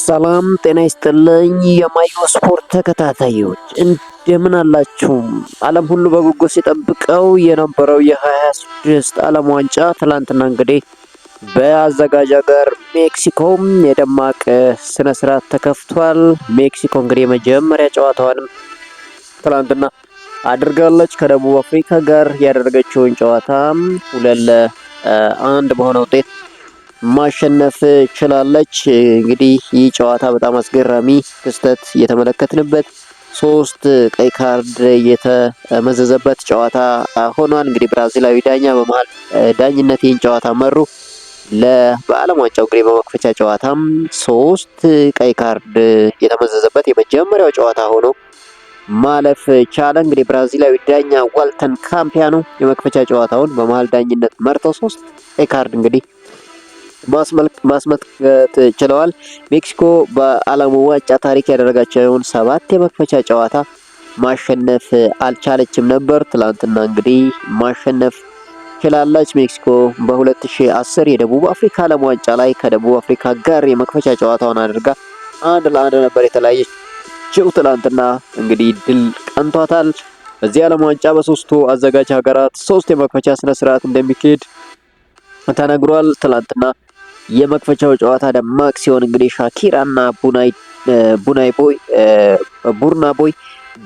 ሰላም ጤና ይስጥልኝ የማዮ ስፖርት ተከታታዮች እንደምን አላችሁ? ዓለም ሁሉ በጉጉት ሲጠብቀው የነበረው የ2026 ዓለም ዋንጫ ትላንትና እንግዲህ በአዘጋጅ ሀገር ሜክሲኮም የደማቅ ስነ ስርዓት ተከፍቷል። ሜክሲኮ እንግዲህ የመጀመሪያ ጨዋታዋንም ትላንትና አድርጋለች። ከደቡብ አፍሪካ ጋር ያደረገችውን ጨዋታ 2-1 በሆነ ውጤት ማሸነፍ ችላለች። እንግዲህ ይህ ጨዋታ በጣም አስገራሚ ክስተት የተመለከትንበት 3 ቀይ ካርድ የተመዘዘበት ጨዋታ ሆኗል። እንግዲህ ብራዚላዊ ዳኛ በመሃል ዳኝነት ይህን ጨዋታ መሩ። በዓለም ዋንጫው እንግዲህ በመክፈቻ ጨዋታም 3 ቀይ ካርድ የተመዘዘበት የመጀመሪያው ጨዋታ ሆኖ ማለፍ ቻለ። እንግዲህ ብራዚላዊ ዳኛ ዋልተን ካምፒያኖ የመክፈቻ ጨዋታውን በመሃል ዳኝነት መርተው 3 ቀይ ካርድ እንግዲህ ማስመልከት ችለዋል። ሜክሲኮ በዓለም ዋንጫ ታሪክ ያደረጋቸውን 7 የመክፈቻ ጨዋታ ማሸነፍ አልቻለችም ነበር። ትላንትና እንግዲህ ማሸነፍ ችላለች። ሜክሲኮ በ2010 የደቡብ አፍሪካ ዓለም ዋንጫ ላይ ከደቡብ አፍሪካ ጋር የመክፈቻ ጨዋታውን አድርጋ 1-1 ነበር የተለያየችው። ትላንትና እንግዲህ ድል ቀንቷታል። በዚህ ዓለም ዋንጫ በሶስቱ አዘጋጅ ሀገራት 3 የመክፈቻ ስነ ስርዓት እንደሚካሄድ ተነግሯል። ትላንትና የመክፈቻው ጨዋታ ደማቅ ሲሆን እንግዲህ ሻኪራና ቡርና ቦይ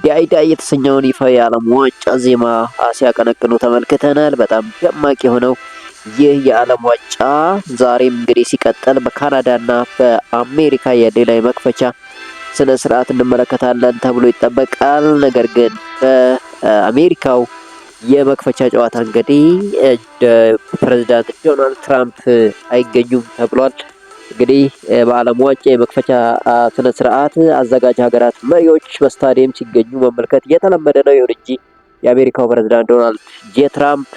ዳይዳ የተሰኘውን ይፋ የዓለም ዋንጫ ዜማ ሲያቀነቅኑ ተመልክተናል። በጣም ደማቅ የሆነው ይህ የዓለም ዋንጫ ዛሬም እንግዲህ ሲቀጥል በካናዳና በአሜሪካ የሌላ መክፈቻ ስነ ስርዓት እንመለከታለን ተብሎ ይጠበቃል። ነገር ግን በአሜሪካው የመክፈቻ ጨዋታ እንግዲህ ፕሬዝዳንት ዶናልድ ትራምፕ አይገኙም ተብሏል። እንግዲህ በዓለም ዋንጫ የመክፈቻ ስነ ስርዓት አዘጋጅ ሀገራት መሪዎች በስታዲየም ሲገኙ መመልከት የተለመደ ነው። ይሁን እንጂ የአሜሪካው ፕሬዝዳንት ዶናልድ ትራምፕ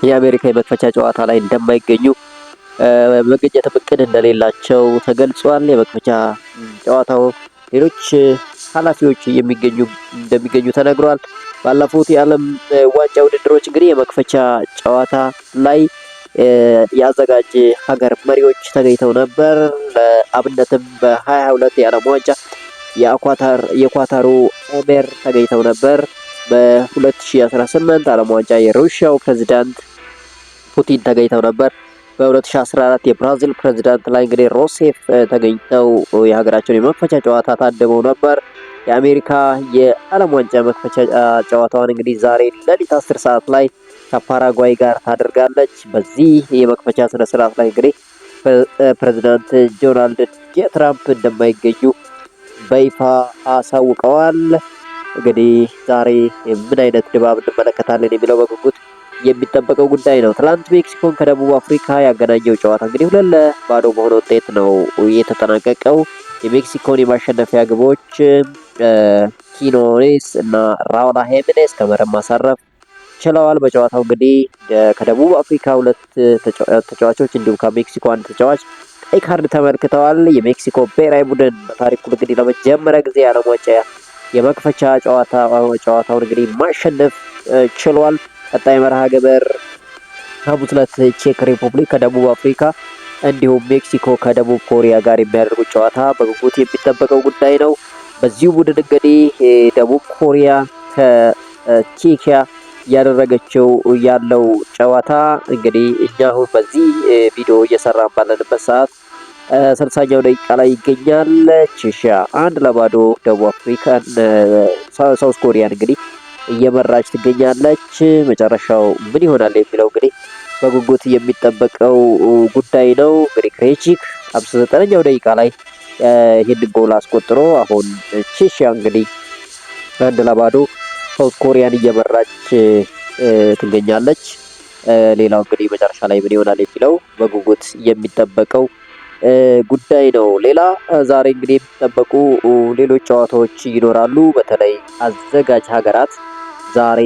የአሜሪካ የመክፈቻ ጨዋታ ላይ እንደማይገኙ መገኘት እቅድ እንደሌላቸው ተገልጿል። የመክፈቻ ጨዋታው ሌሎች ኃላፊዎች እንደሚገኙ ተነግሯል። ባለፉት የዓለም ዋንጫ ውድድሮች እንግዲህ የመክፈቻ ጨዋታ ላይ ያዘጋጅ ሀገር መሪዎች ተገኝተው ነበር። ለአብነትም በ2022 የዓለም ዋንጫ የኳታሩ ኦሜር ተገኝተው ነበር። በ2018 ዓለም ዋንጫ የሩሲያው ፕሬዝዳንት ፑቲን ተገኝተው ነበር። በ2014 የብራዚል ፕሬዝዳንት ላይ እንግዲህ ሮሴፍ ተገኝተው የሀገራቸውን የመክፈቻ ጨዋታ ታድመው ነበር። የአሜሪካ የዓለም ዋንጫ መክፈቻ ጨዋታዋን እንግዲህ ዛሬ ሌሊት 10 ሰዓት ላይ ከፓራጓይ ጋር ታደርጋለች። በዚህ የመክፈቻ ስነ ስርዓት ላይ እንግዲህ ፕሬዝዳንት ዶናልድ ትራምፕ እንደማይገኙ በይፋ አሳውቀዋል። እንግዲህ ዛሬ ምን አይነት ድባብ እንመለከታለን የሚለው በጉጉት የሚጠበቀው ጉዳይ ነው። ትላንት ሜክሲኮን ከደቡብ አፍሪካ ያገናኘው ጨዋታ እንግዲህ 2-0 በሆነ ውጤት ነው የተጠናቀቀው። የሜክሲኮን የማሸነፊያ ግቦች ኪኖኔስ እና ራውላ ሄሜኔስ ከመረብ ማሳረፍ ችለዋል። በጨዋታው እንግዲህ ከደቡብ አፍሪካ 2 ተጫዋቾች እንዲሁም ከሜክሲኮ 1 ተጫዋች ቀይ ካርድ ተመልክተዋል። የሜክሲኮ ብሔራዊ ቡድን በታሪኩ እንግዲህ ለመጀመሪያ ጊዜ የዓለም ዋንጫ የመክፈቻ ጨዋታውን እንግዲህ ማሸነፍ ችሏል። ቀጣይ መርሃ ግብር ሐሙስ ዕለት ቼክ ሪፐብሊክ ከደቡብ አፍሪካ እንዲሁም ሜክሲኮ ከደቡብ ኮሪያ ጋር የሚያደርጉት ጨዋታ በጉጉት የሚጠበቀው ጉዳይ ነው። በዚሁ ቡድን እንግዲህ ደቡብ ኮሪያ ከቼኪያ እያደረገችው ያለው ጨዋታ እንግዲህ እኛ አሁን በዚህ ቪዲዮ እየሰራን ባለንበት ሰዓት 60ኛው ደቂቃ ላይ ይገኛል። ቼኪያ 1-0 ደቡብ አፍሪካን ሳውዝ ኮሪያን እንግዲህ እየመራች ትገኛለች። መጨረሻው ምን ይሆናል የሚለው እንግዲህ በጉጉት የሚጠበቀው ጉዳይ ነው። እንግዲህ ክሬቺክ 59ኛው ደቂቃ ላይ ይህን ጎል አስቆጥሮ አሁን ቼኪያ እንግዲህ 1-0 ሳውዝ ኮሪያን እየመራች ትገኛለች። ሌላው እንግዲህ መጨረሻ ላይ ምን ይሆናል የሚለው በጉጉት የሚጠበቀው ጉዳይ ነው። ሌላ ዛሬ እንግዲህ የሚጠበቁ ሌሎች ጨዋታዎች ይኖራሉ። በተለይ አዘጋጅ ሀገራት ዛሬ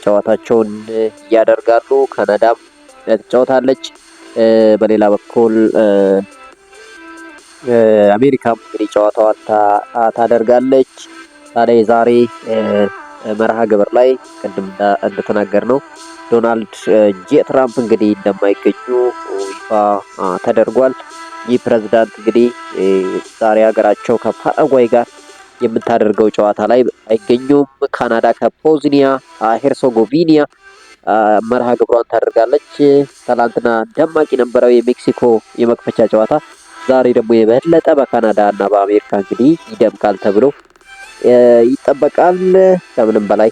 ጨዋታቸውን ያደርጋሉ። ካናዳም ትጫወታለች። በሌላ በኩል አሜሪካም እንግዲህ ጨዋታዋን ታደርጋለች። ታዲያ ዛሬ መርሃ ግብር ላይ ቅድም እንደተናገርነው ዶናልድ ትራምፕ እንግዲህ እንደማይገኙ ይፋ ተደርጓል። ይህ ፕሬዝዳንት እንግዲህ ዛሬ ሀገራቸው ከፓራጓይ ጋር የምታደርገው ጨዋታ ላይ አይገኙም። ካናዳ ከቦዝኒያ ሄርሶጎቪኒያ መርሃ ግብሯን ታደርጋለች። ትናንትና ደማቅ የነበረው የሜክሲኮ የመክፈቻ ጨዋታ ዛሬ ደግሞ የበለጠ በካናዳ እና በአሜሪካ እንግዲህ ይደምቃል ተብሎ ይጠበቃል። ከምንም በላይ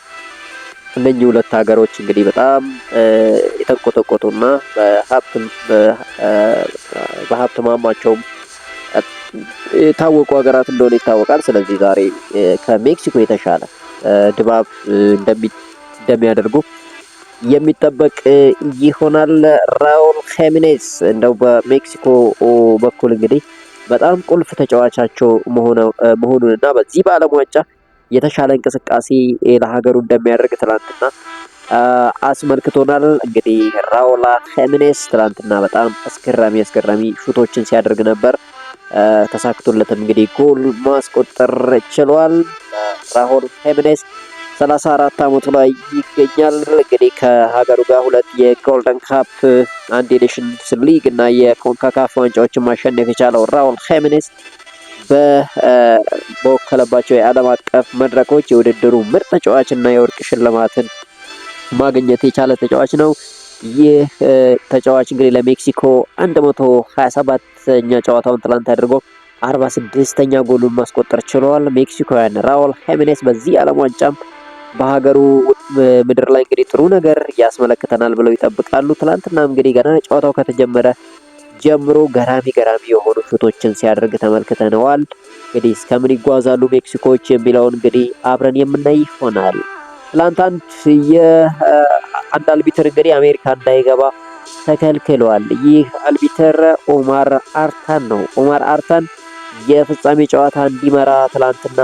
እነኚህ ሁለት ሀገሮች እንግዲህ በጣም የተንቆጠቆጡና በሀብት ማማቸውም የታወቁ ሀገራት እንደሆነ ይታወቃል። ስለዚህ ዛሬ ከሜክሲኮ የተሻለ ድባብ እንደሚያደርጉ የሚጠበቅ ይሆናል። ራውል ሄሚኔዝ እንደው በሜክሲኮ በኩል እንግዲህ በጣም ቁልፍ ተጫዋቻቸው መሆኑንና በዚህ በዓለም ዋንጫ የተሻለ እንቅስቃሴ ለሀገሩ እንደሚያደርግ ትናንትና አስመልክቶናል። እንግዲህ ራውል ሄሚኔዝ ትናንትና በጣም አስገራሚ ሹቶችን ሲያደርግ ነበር። ተሳክቶለትም እንግዲህ ጎል ማስቆጠር ችሏል። ራውል ሄሚኔዝ 34 ዓመቱ ላይ ይገኛል። እንግዲህ ከሀገሩ ጋር 2 የጎልደን ካፕ፣ 1 የኔሽንስ ሊግ እና የኮንካካፍ ዋንጫዎችን ማሸነፍ የቻለው ራውል ሄሚኔዝ በወከለባቸው የዓለም አቀፍ መድረኮች የውድድሩ ምርጥ ተጫዋችና የወርቅ ሽልማትን ማግኘት የቻለ ተጫዋች ነው። ይህ ተጫዋች እንግዲህ ለሜክሲኮ 127ኛ ጨዋታውን ትላንት አድርጎ 46ኛ ጎሉን ማስቆጠር ችሏል። ሜክሲኮውያን ራውል ሄሚኔዝ በዚህ ዓለም ዋንጫም በሀገሩ ምድር ላይ እንግዲህ ጥሩ ነገር ያስመለክተናል ብለው ይጠብቃሉ። ትላንትና እንግዲህ ገና ጨዋታው ከተጀመረ ጀምሮ ገራሚ የሆኑ ሹቶችን ሲያደርግ ተመልክተነዋል። እንግዲህ እስከምን ይጓዛሉ ሜክሲኮዎች የሚለውን እንግዲህ አብረን የምናይ ይሆናል። ትላንት አንድ አልቢተር እንግዲህ አሜሪካ እንዳይገባ ተከልክሏል። ይህ አልቢተር ኦማር አርታን ነው። ኦማር አርታን የፍጻሜ ጨዋታ እንዲመራ ትላንትና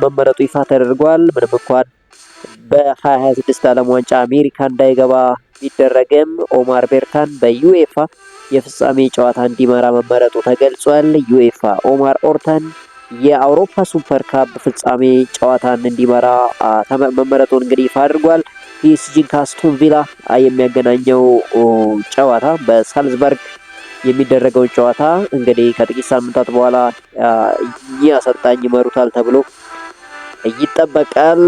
መመረጡ ይፋ ተደርጓል። ምንም እንኳን በ2026 ዓለም ዋንጫ አሜሪካ እንዳይገባ ቢደረግም ኦማር ቤርታን በዩኤፋ የፍጻሜ ጨዋታ እንዲመራ መመረጡ ተገልጿል። ዩኤፋ ኦማር ኦርታን የአውሮፓ ሱፐር ካፕ ፍጻሜ ጨዋታን እንዲመራ መመረጡን እንግዲህ ይፋ አድርጓል። ፒኤስጂን ከአስቶን ቪላ የሚያገናኘው ጨዋታ በሳልዝበርግ የሚደረገውን ጨዋታ እንግዲህ ከጥቂት ሳምንታት በኋላ ይህ አሰልጣኝ ይመሩታል ተብሎ ይጠበቃል።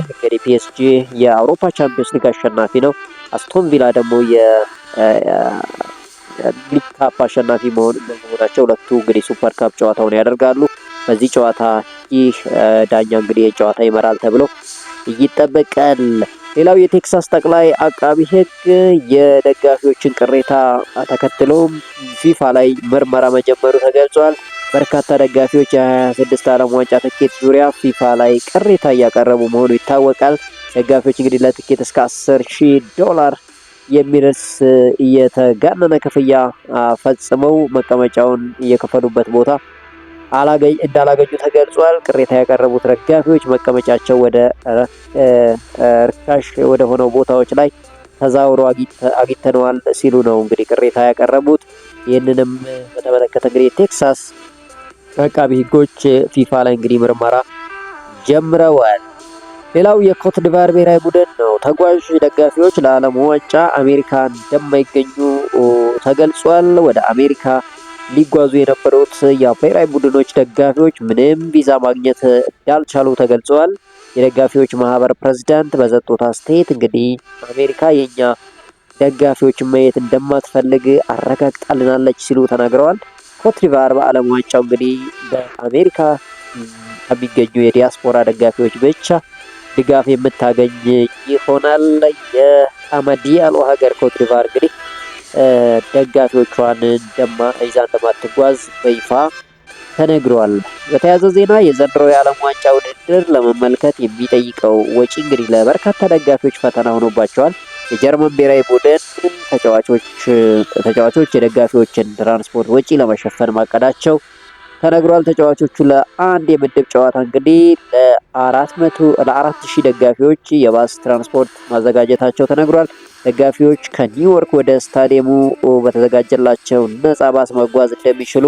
እንግዲህ ፒኤስጂ የአውሮፓ ቻምፒዮንስ ሊግ አሸናፊ ነው። አስቶን ቪላ ደግሞ ሊግ ካፕ አሸናፊ መሆናቸው ሁለቱ እንግዲህ ሱፐር ካፕ ጨዋታውን ያደርጋሉ። በዚህ ጨዋታ ይህ ዳኛ እንግዲህ ጨዋታ ይመራል ተብሎ ይጠበቃል። ሌላው የቴክሳስ ጠቅላይ አቃቢ ሕግ የደጋፊዎችን ቅሬታ ተከትሎ ፊፋ ላይ ምርመራ መጀመሩ ተገልጿል። በርካታ ደጋፊዎች የ26 ዓለም ዋንጫ ትኬት ዙሪያ ፊፋ ላይ ቅሬታ እያቀረቡ መሆኑ ይታወቃል። ደጋፊዎች እንግዲህ ለትኬት እስከ $10,000 የሚደርስ የተጋነነ ክፍያ ፈጽመው መቀመጫውን እየከፈሉበት ቦታ እንዳላገኙ ተገልጿል። ቅሬታ ያቀረቡት ደጋፊዎች መቀመጫቸው ወደ ርካሽ ወደ ሆነው ቦታዎች ላይ ተዛውሮ አግኝተነዋል ሲሉ ነው እንግዲህ ቅሬታ ያቀረቡት። ይህንንም በተመለከተ እንግዲህ ቴክሳስ አቃቢ ሕጎች ፊፋ ላይ እንግዲህ ምርመራ ጀምረዋል። ሌላው የኮት ዲቫር ብሔራዊ ቡድን ነው። ተጓዥ ደጋፊዎች ለዓለም ዋንጫ አሜሪካ እንደማይገኙ ተገልጿል። ወደ አሜሪካ ሊጓዙ የነበሩት የብሔራዊ ቡድኖች ደጋፊዎች ምንም ቪዛ ማግኘት እንዳልቻሉ ተገልጸዋል። የደጋፊዎች ማህበር ፕሬዝዳንት በሰጡት አስተያየት እንግዲህ አሜሪካ የኛ ደጋፊዎች ማየት እንደማትፈልግ አረጋግጣልናለች ሲሉ ተናግረዋል። ኮትዲቫር በዓለም ዋንጫው እንግዲህ በአሜሪካ ከሚገኙ የዲያስፖራ ደጋፊዎች ብቻ ድጋፍ የምታገኝ ይሆናል። የአማዲያሎ ሀገር ኮትዲቫር እንግዲህ ደጋፊዎቿን ይዛ እንደማትጓዝ በይፋ ተነግሯል። በተያያዘ ዜና የዘንድሮው የዓለም ዋንጫ ውድድር ለመመልከት የሚጠይቀው ወጪ እንግዲህ ለበርካታ ደጋፊዎች ፈተና ሆኖባቸዋል። የጀርመን ብሔራዊ ቡድን ተጫዋቾች የደጋፊዎችን ትራንስፖርት ወጪ ለመሸፈን ማቀዳቸው ተነግሯል። ተጫዋቾቹ ለአንድ የምድብ ጨዋታ እንግዲህ ለ4,000 ደጋፊዎች የባስ ትራንስፖርት ማዘጋጀታቸው ተነግሯል። ደጋፊዎች ከኒውዮርክ ወደ ስታዲየሙ በተዘጋጀላቸው ነፃ ባስ መጓዝ እንደሚችሉ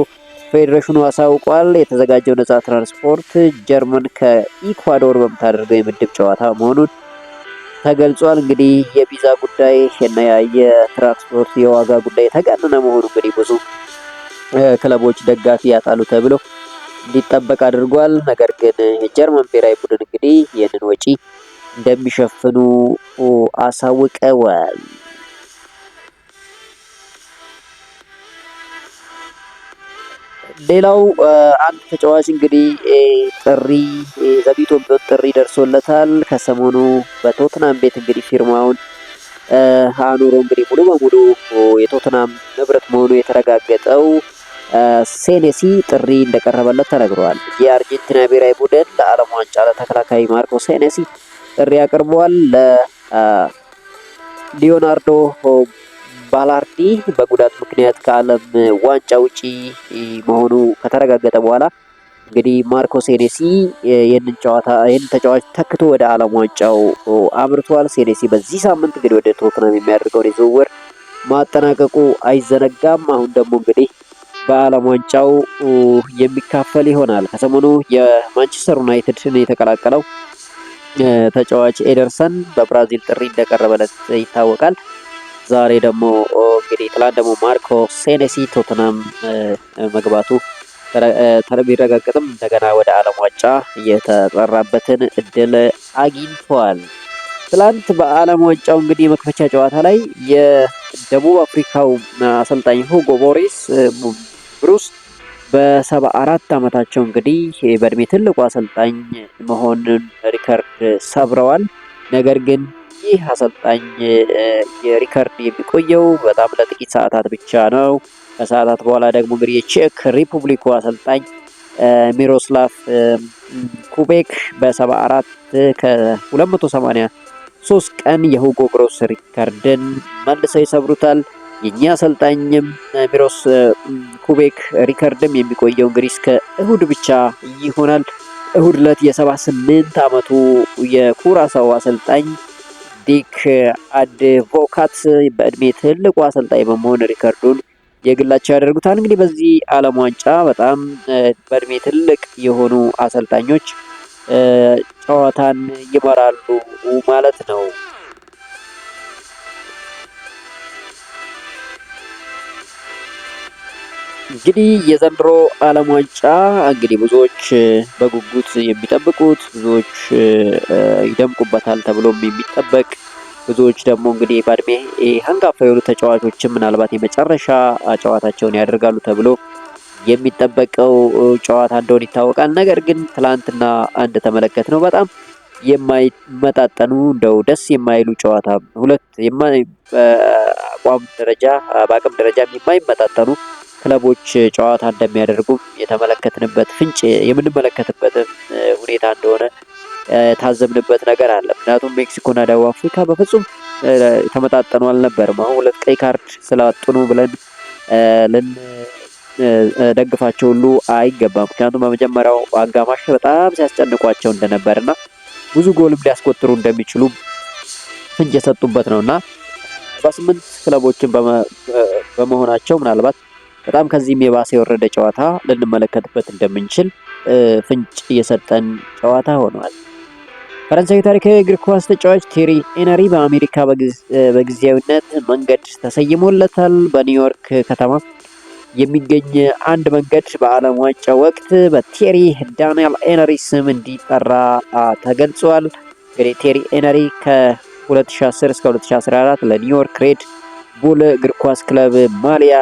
ፌዴሬሽኑ አሳውቋል። የተዘጋጀው ነፃ ትራንስፖርት ጀርመን ከኢኳዶር በምታደርገው የምድብ ጨዋታ መሆኑን ተገልጿል። እንግዲህ የቪዛ ጉዳይ እና የትራንስፖርት የዋጋ ጉዳይ የተጋነነ መሆኑ እንግዲህ ብዙ ክለቦች ደጋፊ ያጣሉ ተብሎ እንዲጠበቅ አድርጓል። ነገር ግን የጀርመን ብሔራዊ ቡድን እንግዲህ ይህንን ወጪ እንደሚሸፍኑ አሳውቀዋል። ሌላው አንድ ተጫዋች እንግዲህ ዘግይቶም ቢሆን ጥሪ ደርሶለታል። ከሰሞኑ በቶትናም ቤት እንግዲህ ፊርማውን አኑሮ እንግዲህ ሙሉ በሙሉ የቶትናም ንብረት መሆኑ የተረጋገጠው ሴኔሲ ጥሪ እንደቀረበለት ተነግሯል። የአርጀንቲና ብሔራዊ ቡድን ለዓለም ዋንጫ ለተከላካይ ማርኮ ሴኔሲ ጥሪ አቅርበዋል። ለሊዮናርዶ ባላርዲ በጉዳት ምክንያት ከዓለም ዋንጫ ውጪ መሆኑ ከተረጋገጠ በኋላ እንግዲህ ማርኮ ሴኔሲ ይህንን ተጫዋች ተክቶ ወደ ዓለም ዋንጫው አምርቷል። ሴኔሲ በዚህ ሳምንት እንግዲህ ወደ ቶትናም የሚያደርገውን የዝውውር ማጠናቀቁ አይዘነጋም። አሁን ደግሞ እንግዲህ በዓለም ዋንጫው የሚካፈል ይሆናል። ከሰሞኑ የማንቸስተር ዩናይትድን የተቀላቀለው ተጫዋች ኤደርሰን በብራዚል ጥሪ እንደቀረበለት ይታወቃል። ዛሬ ደግሞ እንግዲህ ትላንት ደግሞ ማርኮ ሴኔሲ ቶትናም መግባቱ ቢረጋገጥም እንደገና ወደ ዓለም ዋንጫ የተጠራበትን እድል አግኝቷል። ትላንት በዓለም ዋንጫው እንግዲህ የመክፈቻ ጨዋታ ላይ የደቡብ አፍሪካው አሰልጣኝ ሁጎ ብሩስ በ74 ዓመታቸው እንግዲህ በእድሜ ትልቁ አሰልጣኝ መሆንን ሪከርድ ሰብረዋል። ነገር ግን ይህ አሰልጣኝ የሪከርድ የሚቆየው በጣም ለጥቂት ሰዓታት ብቻ ነው። ከሰዓታት በኋላ ደግሞ እንግዲህ የቼክ ሪፑብሊኩ አሰልጣኝ ሚሮስላቭ ኩቤክ በ74 ከ283 ቀን የሁጎ ብሩስ ሪከርድን መልሰው ይሰብሩታል። የኛ አሰልጣኝም ሚሮስ ኩቤክ ሪከርድም የሚቆየው እንግዲህ እስከ እሁድ ብቻ ይሆናል። እሁድ ዕለት የ78 ዓመቱ የኩራሳው አሰልጣኝ ዲክ አድቮካት በእድሜ ትልቁ አሰልጣኝ በመሆን ሪከርዱን የግላቸው ያደርጉታል። እንግዲህ በዚህ ዓለም ዋንጫ በጣም በእድሜ ትልቅ የሆኑ አሰልጣኞች ጨዋታን ይመራሉ ማለት ነው። እንግዲህ የዘንድሮ ዓለም ዋንጫ እንግዲህ ብዙዎች በጉጉት የሚጠብቁት ብዙዎች ይደምቁበታል ተብሎም የሚጠበቅ ብዙዎች ደግሞ እንግዲህ በእድሜ አንጋፋ የሆኑ ተጫዋቾችም ምናልባት የመጨረሻ ጨዋታቸውን ያደርጋሉ ተብሎ የሚጠበቀው ጨዋታ እንደሆነ ይታወቃል። ነገር ግን ትላንትና እንደተመለከትነው በጣም የማይመጣጠኑ እንደው ደስ የማይሉ ጨዋታ ሁለት በአቋም ደረጃ የማይመጣጠኑ ክለቦች ጨዋታ እንደሚያደርጉም የምንመለከትበት ሁኔታ እንደሆነ ታዘብንበት ነገር አለ። ምክንያቱም ሜክሲኮና ደቡብ አፍሪካ በፍጹም ተመጣጠኑ አልነበርም። አሁን ሁለት ቀይ ካርድ ስላጡኑ ብለን ልንደግፋቸው ሁሉ አይገባም። ምክንያቱም በመጀመሪያው አጋማሽ በጣም ሲያስጨንቋቸው እንደነበርና ብዙ ጎልም ሊያስቆጥሩ እንደሚችሉ ፍንጭ የሰጡበት ነውና 18 ክለቦችን በመሆናቸው ምናልባት በጣም ከዚህም የባሰ የወረደ ጨዋታ ልንመለከትበት እንደምንችል ፍንጭ የሰጠን ጨዋታ ሆኗል። ፈረንሳዊ ታሪካዊ እግር ኳስ ተጫዋች ቴሪ ኤነሪ በአሜሪካ በጊዜያዊነት መንገድ ተሰይሞለታል። በኒውዮርክ ከተማ የሚገኝ አንድ መንገድ በዓለም ዋንጫ ወቅት በቴሪ ዳንኤል ኤነሪ ስም እንዲጠራ ተገልጿል። እንግዲህ ቴሪ ኤነሪ ከ2010 እስከ 2014 ለኒውዮርክ ሬድ ቡል እግር ኳስ ክለብ ማሊያ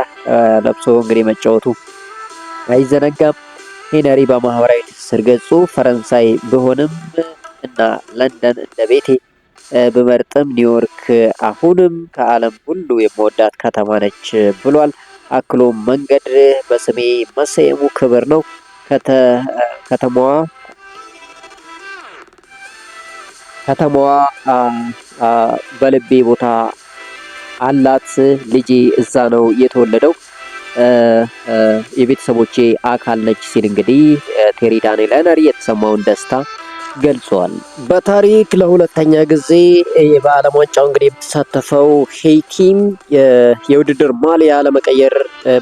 ለብሶ እንግዲህ መጫወቱ አይዘነጋም። ሄነሪ በማህበራዊ ትስስር ገጹ ፈረንሳይ ብሆንም እና ለንደን እንደ ቤቴ ብመርጥም ኒውዮርክ አሁንም ከዓለም ሁሉ የምወዳት ከተማ ነች ብሏል። አክሎም መንገድ በስሜ መሰየሙ ክብር ነው። ከተማዋ በልቤ ቦታ አላት። ልጄ እዛ ነው የተወለደው፣ የቤተሰቦቼ አካል ነች ሲል እንግዲህ ቴሪ ዳንኤል ኤነሪ የተሰማውን ደስታ ገልጿል። በታሪክ ለሁለተኛ ጊዜ በዓለም ዋንጫው እንግዲህ የምትሳተፈው ሄይቲም የውድድር ማሊያ ለመቀየር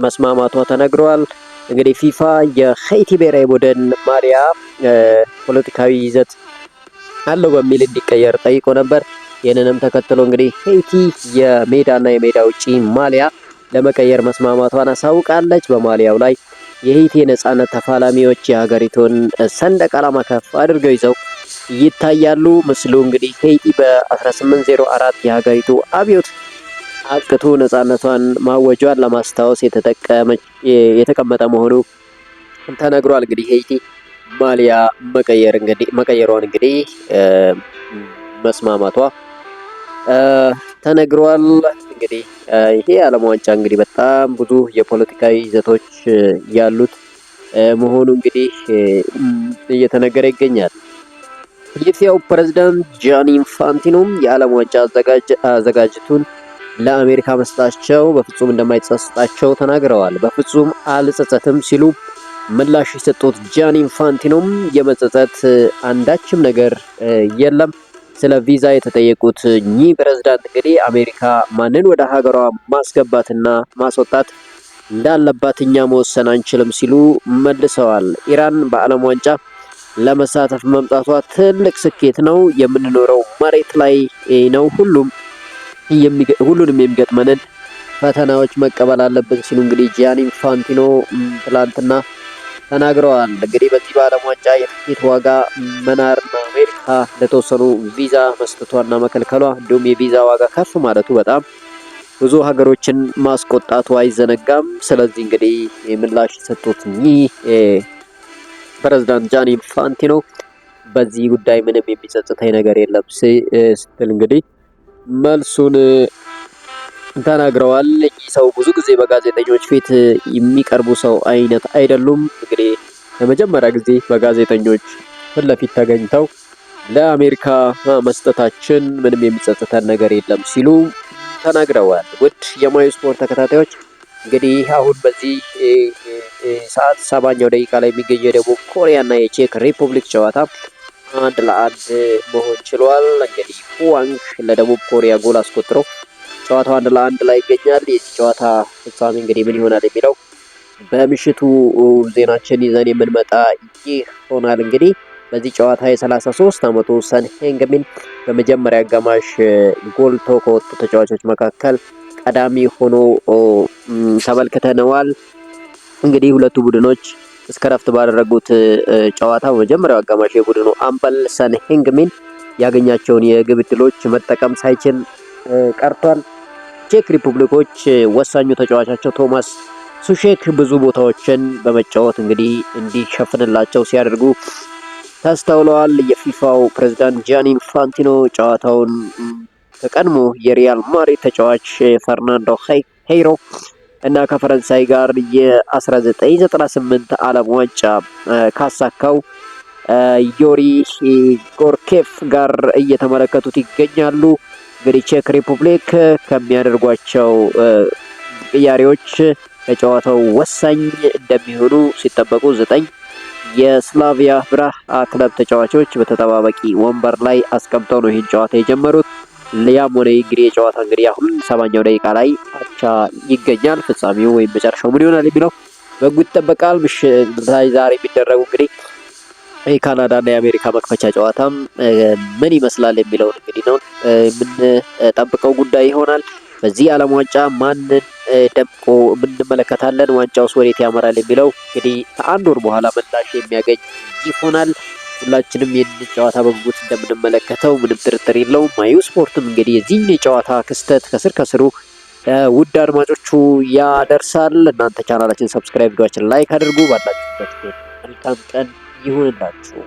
መስማማቷ ተነግሯል። እንግዲህ ፊፋ የሄይቲ ብሔራዊ ቡድን ማሊያ ፖለቲካዊ ይዘት አለው በሚል እንዲቀየር ጠይቆ ነበር። ይህንንም ተከትሎ እንግዲህ ሄይቲ የሜዳና የሜዳ ውጪ ማሊያ ለመቀየር መስማማቷን አሳውቃለች። በማሊያው ላይ የሄይቲ የነጻነት ተፋላሚዎች የሀገሪቱን ሰንደቅ ዓላማ ከፍ አድርገው ይዘው ይታያሉ። ምስሉ እንግዲህ ሄይቲ በ1804 የሀገሪቱ አብዮት አብቅቶ ነጻነቷን ማወጇን ለማስታወስ የተቀመጠ መሆኑ ተነግሯል። እንግዲህ ሄይቲ ማሊያ መቀየሯን እንግዲህ መስማማቷ ተነግሯል። እንግዲህ ይሄ የዓለም ዋንጫ እንግዲህ በጣም ብዙ የፖለቲካዊ ይዘቶች ያሉት መሆኑ እንግዲህ እየተነገረ ይገኛል። የኢትዮጵያው ፕሬዝዳንት ጃኒ ኢንፋንቲኖም የዓለም ዋንጫ አዘጋጅቱን ለአሜሪካ መስጠታቸው በፍጹም እንደማይጸጽታቸው ተናግረዋል። በፍጹም አልጸጸትም ሲሉ ምላሽ የሰጡት ጃኒ ኢንፋንቲኖም የመጸጸት አንዳችም ነገር የለም ስለ ቪዛ የተጠየቁት እኚህ ፕሬዝዳንት እንግዲህ አሜሪካ ማንን ወደ ሀገሯ ማስገባትና ማስወጣት እንዳለባት እኛ መወሰን አንችልም ሲሉ መልሰዋል። ኢራን በዓለም ዋንጫ ለመሳተፍ መምጣቷ ትልቅ ስኬት ነው። የምንኖረው መሬት ላይ ነው። ሁሉንም የሚገጥመንን ፈተናዎች መቀበል አለብን ሲሉ እንግዲህ ጂያኒ ኢንፋንቲኖ ትላንትና ተናግረዋል። እንግዲህ በዚህ በዓለም ዋንጫ የትኬት ዋጋ መናርና አሜሪካ ለተወሰኑ ቪዛ መስጠቷና መከልከሏ እንዲሁም የቪዛ ዋጋ ከፍ ማለቱ በጣም ብዙ ሀገሮችን ማስቆጣቱ አይዘነጋም። ስለዚህ እንግዲህ ምላሽ የሰጡት ይህ ፕሬዝዳንት ጃኒ ኢንፋንቲኖ በዚህ ጉዳይ ምንም የሚጸጽተኝ ነገር የለም ስትል እንግዲህ መልሱን ተናግረዋል። እኚህ ሰው ብዙ ጊዜ በጋዜጠኞች ፊት የሚቀርቡ ሰው አይነት አይደሉም። እንግዲህ ለመጀመሪያ ጊዜ በጋዜጠኞች ፊት ለፊት ተገኝተው ለአሜሪካ መስጠታችን ምንም የሚጸጽተን ነገር የለም ሲሉ ተናግረዋል። ውድ የማዩ ስፖርት ተከታታዮች እንግዲህ አሁን በዚህ ሰዓት 70ኛው ደቂቃ ላይ የሚገኘው የደቡብ ኮሪያ እና የቼክ ሪፐብሊክ ጨዋታ 1-1 መሆን ችሏል። እንግዲህ ሁዋንግ ለደቡብ ኮሪያ ጎል አስቆጥረው ጨዋታው 1-1 ላይ ይገኛል። የዚህ ጨዋታ ፍጻሜ እንግዲህ ምን ይሆናል የሚለው በምሽቱ ዜናችን ይዘን የምንመጣ ይሆናል። እንግዲህ በዚህ ጨዋታ የ33 ዓመቱ ሰን ሄንግሚን በመጀመሪያ አጋማሽ ጎልቶ ከወጡ ተጫዋቾች መካከል ቀዳሚ ሆኖ ተመልክተነዋል። እንግዲህ ሁለቱ ቡድኖች እስከ ረፍት ባደረጉት ጨዋታ በመጀመሪያው አጋማሽ የቡድኑ አምበል ሰን ሄንግሚን ያገኛቸውን የግብ ዕድሎች መጠቀም ሳይችል ቀርቷል። ቼክ ሪፐብሊኮች ወሳኙ ተጫዋቻቸው ቶማስ ሱሼክ ብዙ ቦታዎችን በመጫወት እንግዲህ እንዲሸፍንላቸው ሲያደርጉ ተስተውለዋል። የፊፋው ፕሬዝዳንት ጂያኒ ኢንፋንቲኖ ጨዋታውን ከቀድሞ የሪያል ማድሪድ ተጫዋች ፈርናንዶ ሄይሮ እና ከፈረንሳይ ጋር የ1998 ዓለም ዋንጫ ካሳካው ዮሪ ጎርኬፍ ጋር እየተመለከቱት ይገኛሉ። እንግዲህ ቼክ ሪፐብሊክ ከሚያደርጓቸው ቅያሬዎች ለጨዋታው ወሳኝ እንደሚሆኑ ሲጠበቁ 9 የስላቪያ ብራህ ክለብ ተጫዋቾች በተጠባባቂ ወንበር ላይ አስቀምጠው ነው ይህን ጨዋታ የጀመሩት። ያም ሆነ እንግዲህ የጨዋታ እንግዲህ አሁን 70ኛው ደቂቃ ላይ አቻ ይገኛል። ፍጻሜው ወይም መጨረሻው ምን ይሆናል የሚለው በጉት ይጠበቃል። ምሽት ላይ ዛሬ የሚደረጉ እንግዲህ የካናዳ እና የአሜሪካ መክፈቻ ጨዋታም ምን ይመስላል የሚለው እንግዲህ ነው የምንጠብቀው ጉዳይ ይሆናል። በዚህ ዓለም ዋንጫ ማንን ደምቆ እንመለከታለን፣ ዋንጫውስ ወዴት ያመራል የሚለው እንግዲህ ከአንድ ወር በኋላ ምላሽ የሚያገኝ ይሆናል። ሁላችንም ይህንን ጨዋታ በጉጉት እንደምንመለከተው ምንም ጥርጥር የለውም። ማዩ ስፖርትም እንግዲህ የዚህን የጨዋታ ክስተት ከስሩ ውድ አድማጮቹ ያደርሳል። እናንተ ቻናላችን ሰብስክራይብ፣ ቪዲዮአችን ላይክ አድርጉ። ባላችሁበት መልካም ቀን ይሁንላችሁ።